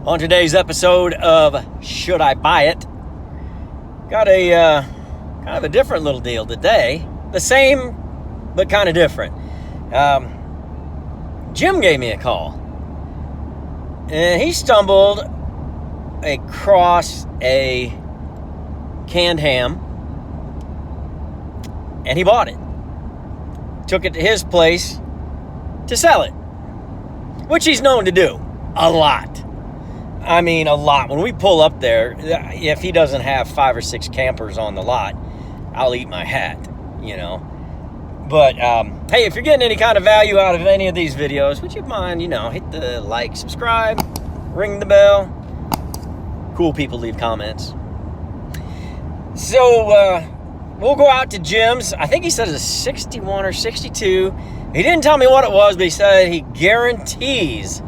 On today's episode of Should I Buy It? Got a kind of a different little deal today. The same, but kind of different. Jim gave me a call, and he stumbled across a canned ham, and he bought it. Took it to his place to sell it, which he's known to do a lot. I mean, a lot. When we pull up there, if he doesn't have 5 or 6 campers on the lot, I'll eat my hat, you know. But, hey, if you're getting any kind of value out of any of these videos, would you mind, hit the like, subscribe, ring the bell. Cool people leave comments. So, we'll go out to Jim's. I think he said it's a 61 or 62. He didn't tell me what it was, but he said he guarantees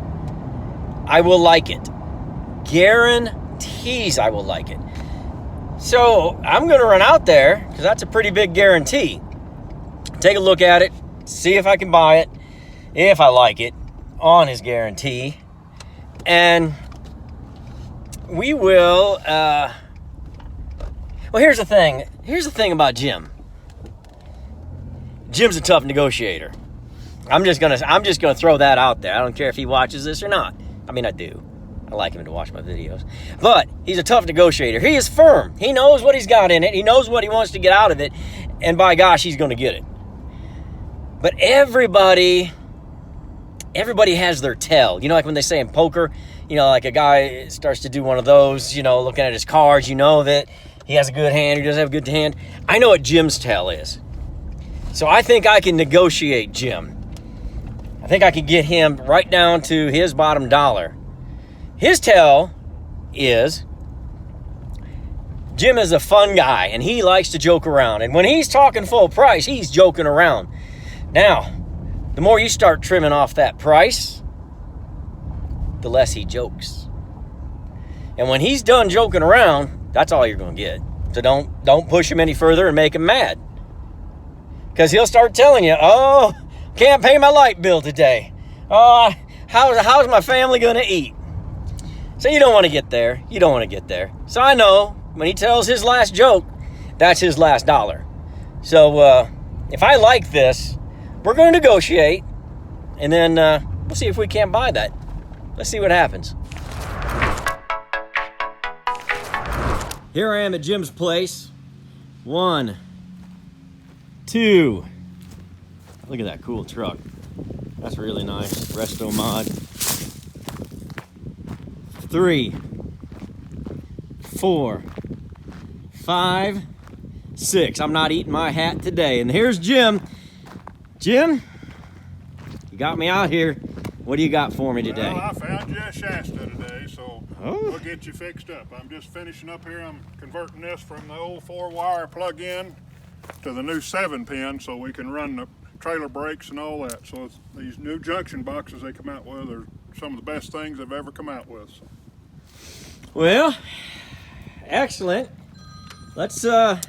I will like it. Guarantees I will like it. So I'm going to run out there because that's a pretty big guarantee. Take a look at it, see if I can buy it, if I like it, on his guarantee. And we will, well, here's the thing. Here's the thing about Jim. Jim's a tough negotiator. I'm just gonna throw that out there. I don't care if he watches this or not. I mean, I do. I like him to watch my videos. But he's a tough negotiator. He is firm. He knows what he's got in it. He knows what he wants to get out of it. And by gosh, he's going to get it. But everybody has their tell. Like when they say in poker, like a guy starts to do one of those, looking at his cards, that he has a good hand, he doesn't have a good hand. I know what Jim's tell is. So I think I can negotiate Jim. I think I can get him right down to his bottom dollar. His tell is Jim is a fun guy, and he likes to joke around. And when he's talking full price, he's joking around. Now, the more you start trimming off that price, the less he jokes. And when he's done joking around, that's all you're going to get. So don't push him any further and make him mad. Because he'll start telling you, oh, can't pay my light bill today. Oh, how's my family going to eat? So you don't want to get there. You don't want to get there. So I know when he tells his last joke, that's his last dollar. So if I like this, we're going to negotiate. And then we'll see if we can't buy that. Let's see what happens. Here I am at Jim's place. 1, 2. Look at that cool truck. That's really nice. Resto mod. 3, 4, 5, 6. I'm not eating my hat today. And here's Jim. Jim, you got me out here. What do you got for me today? Well, I found you a Shasta today, so we'll get you fixed up. I'm just finishing up here. I'm converting this from the old 4-wire plug-in to the new 7-pin so we can run the trailer brakes and all that. So these new junction boxes they come out with are some of the best things they've ever come out with. So. Well, excellent. Let's I'll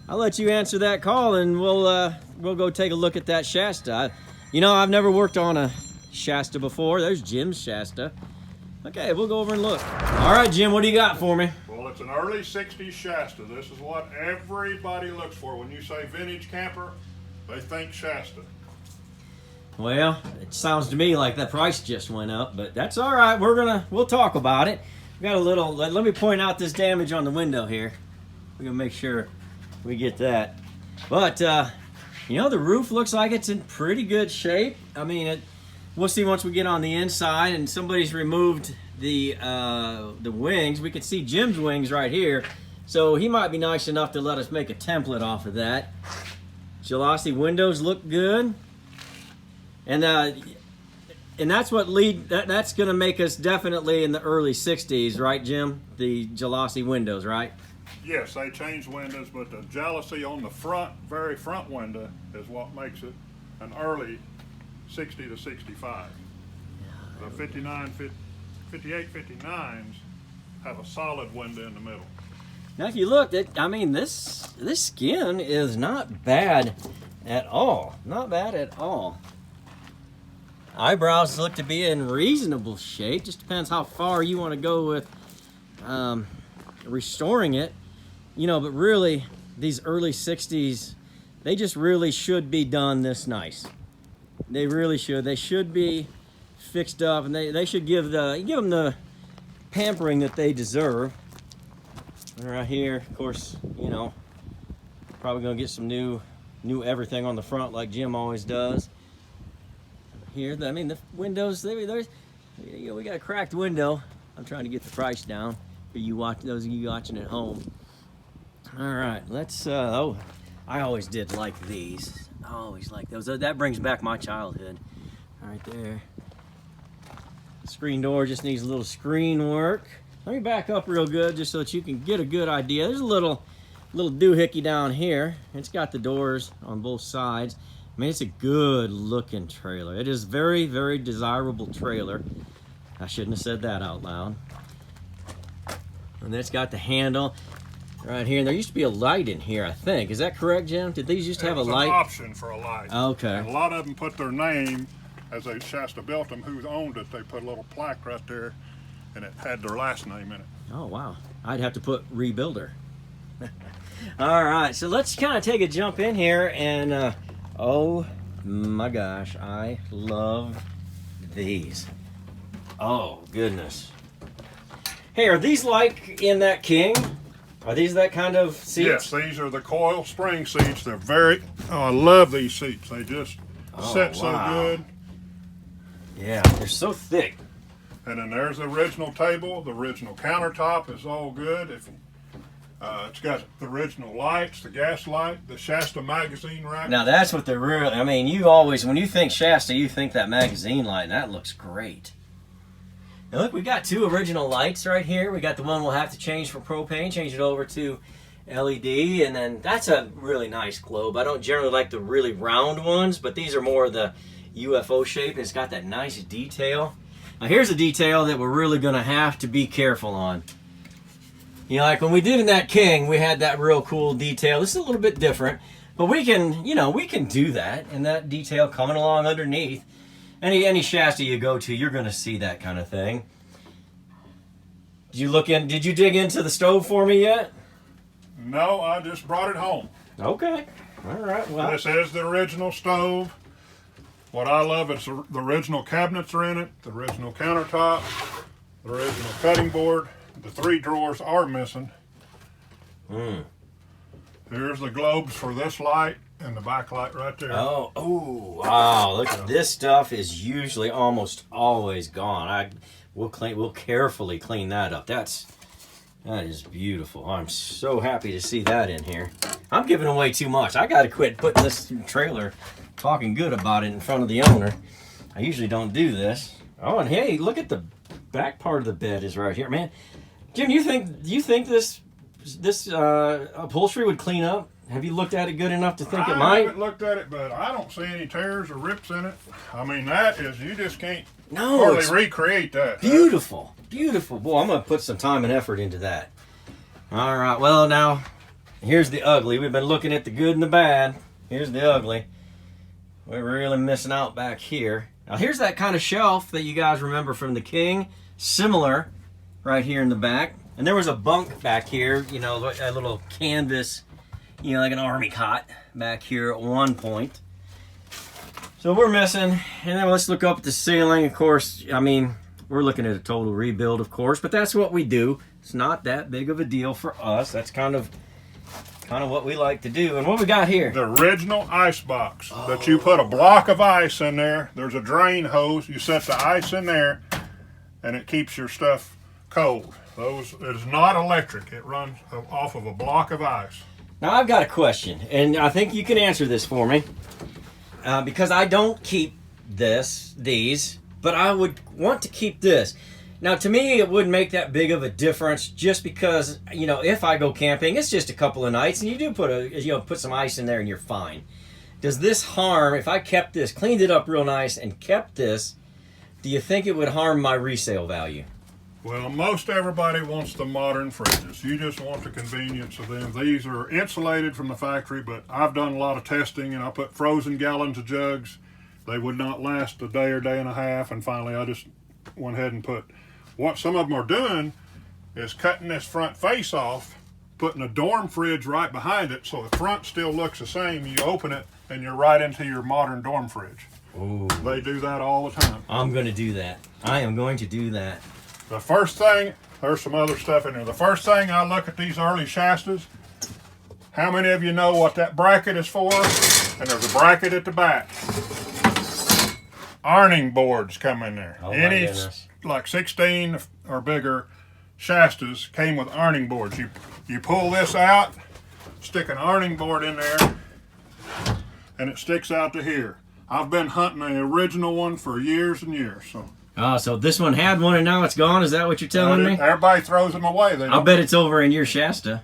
let you answer that call, and we'll go take a look at that Shasta. I've never worked on a Shasta before. There's Jim's Shasta. Okay, we'll go over and look. All right, Jim, what do you got for me? Well, it's an early 60s Shasta. This is what everybody looks for. When you say vintage camper, they think Shasta. Well, it sounds to me like the price just went up, but that's all right. We'll talk about it. We got a little, let me point out this damage on the window here. We're gonna make sure we get that. But, the roof looks like it's in pretty good shape. I mean, we'll see once we get on the inside and somebody's removed the wings. We can see Jim's wings right here. So he might be nice enough to let us make a template off of that. Jalossi windows look good. And that's that's going to make us definitely in the early 60s, right, Jim? The Jalossi windows, right? Yes, they changed windows, but the Jalossi on the front, very front window is what makes it an early 60 to 65. The 58, 59s have a solid window in the middle. Now, if you look, this skin is not bad at all. Not bad at all. Eyebrows look to be in reasonable shape. Just depends how far you want to go with restoring it. You know, but really, these early 60s, they just really should be done this nice. They really should. They should be fixed up, and they should give them the pampering that they deserve. And right here, of course, you know, probably gonna get some new everything on the front like Jim always does. Here, I mean, the windows, there's, you know, we got a cracked window. I'm trying to get the price down for you those of you watching at home. All right, let's. Oh, I always did like these. I always like those. That brings back my childhood. Right there. Screen door just needs a little screen work. Let me back up real good just so that you can get a good idea. There's a little doohickey down here. It's got the doors on both sides. I mean, it's a good looking trailer. It is very, very desirable trailer. I shouldn't have said that out loud. And it's got the handle right here. And there used to be a light in here, I think. Is that correct, Jim? Did these used to have a light? An option for a light. Okay. And a lot of them put their name, as they Shasta built them, who owned it. They put a little plaque right there, and it had their last name in it. Oh, wow. I'd have to put rebuilder. All right, so let's kind of take a jump in here, and oh my gosh, I love these. Oh, goodness. Hey, are these like in that King? Are these that kind of seats? Yes, these are the coil spring seats. They're very, oh, I love these seats. They just sit so good. Yeah, they're so thick. And then there's the original table. The original countertop is all good. It's got the original lights, the gas light, the Shasta magazine rack. Now that's what they're really, I mean, you always, when you think Shasta, you think that magazine light, and that looks great. Now look, we got two original lights right here. We got the one we'll have to change for propane, change it over to LED, and then that's a really nice globe. I don't generally like the really round ones, but these are more the UFO shape, and it's got that nice detail. Now here's a detail that we're really gonna have to be careful on. You know, like when we did in that King, we had that real cool detail. This is a little bit different, but we can, you know, we can do that, and that detail coming along underneath. Any Shasta you go to, you're gonna see that kind of thing. Did you dig into the stove for me yet? No, I just brought it home. Okay. All right. Well, this is the original stove. What I love is the original cabinets are in it, the original countertop, the original cutting board. The 3 drawers are missing. Here's the globes for this light and the backlight right there. Oh, wow! Look, this stuff is usually almost always gone. We'll carefully clean that up. That is beautiful. I'm so happy to see that in here. I'm giving away too much. I got to quit putting this trailer, talking good about it in front of the owner. I usually don't do this. Oh, and hey, look at the back part of the bed is right here, man. Jim, you think this upholstery would clean up? Have you looked at it good enough to think it might? I haven't looked at it, but I don't see any tears or rips in it. I mean, that is, you just can't hardly recreate that. Beautiful, beautiful. Boy, I'm going to put some time and effort into that. All right, well, now, here's the ugly. We've been looking at the good and the bad. Here's the ugly. We're really missing out back here. Now, here's that kind of shelf that you guys remember from the King. Similar. Right here in the back, and there was a bunk back here, you know, a little canvas, you know, like an army cot back here at one point. So we're missing, and then let's look up at the ceiling. Of course, I mean, we're looking at a total rebuild, of course, but that's what we do. It's not that big of a deal for us. That's kind of what we like to do. And what we got here? The original ice box that you put a block of ice in there. There's a drain hose. You set the ice in there, and it keeps your stuff cold. It is not electric. It runs off of a block of ice. Now I've got a question, and I think you can answer this for me, because I don't keep these, but I would want to keep this. Now to me, it wouldn't make that big of a difference, just because, you know, if I go camping, it's just a couple of nights, and you do put some ice in there, and you're fine. Does this harm if I kept this, cleaned it up real nice, and kept this? Do you think it would harm my resale value? Well, most everybody wants the modern fridges. You just want the convenience of them. These are insulated from the factory, but I've done a lot of testing, and I put frozen gallons of jugs. They would not last a day or day and a half, and finally I just went ahead and put, what some of them are doing is cutting this front face off, putting a dorm fridge right behind it so the front still looks the same. You open it and you're right into your modern dorm fridge. Ooh. They do that all the time. I'm going to do that. I am going to do that. The first thing, there's some other stuff in there. The first thing I look at these early Shastas, how many of you know what that bracket is for? And there's a bracket at the back. Ironing boards come in there. Oh, Any, my goodness. like 16 or bigger Shastas came with ironing boards. You pull this out, stick an ironing board in there, and it sticks out to here. I've been hunting the original one for years and years. So this one had one and now it's gone? Is that what you're telling me? Everybody throws them away. I'll bet it's over in your Shasta.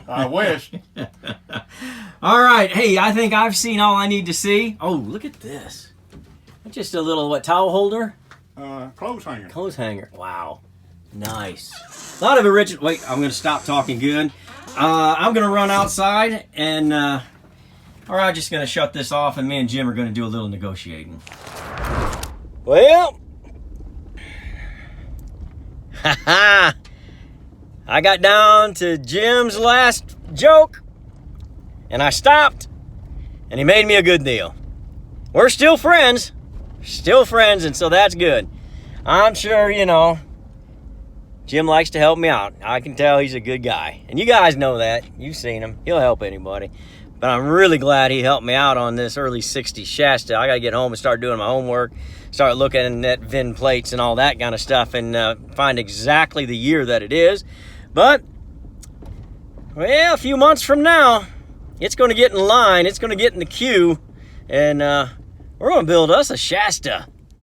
I wish. All right. Hey, I think I've seen all I need to see. Oh, look at this. Just a little, what, towel holder? Clothes hanger. Clothes hanger. Wow. Nice. A lot of original. Wait, I'm going to stop talking good. I'm going to run outside and, or I'm just going to shut this off and me and Jim are going to do a little negotiating. Well, I got down to Jim's last joke and I stopped and he made me a good deal. We're still friends, and so that's good. I'm sure, you know, Jim likes to help me out. I can tell he's a good guy. And you guys know that. You've seen him. He'll help anybody. But I'm really glad he helped me out on this early 60s Shasta. I got to get home and start doing my homework, start looking at VIN plates and all that kind of stuff and find exactly the year that it is. But, well, a few months from now, it's going to get in line. It's going to get in the queue. And we're going to build us a Shasta.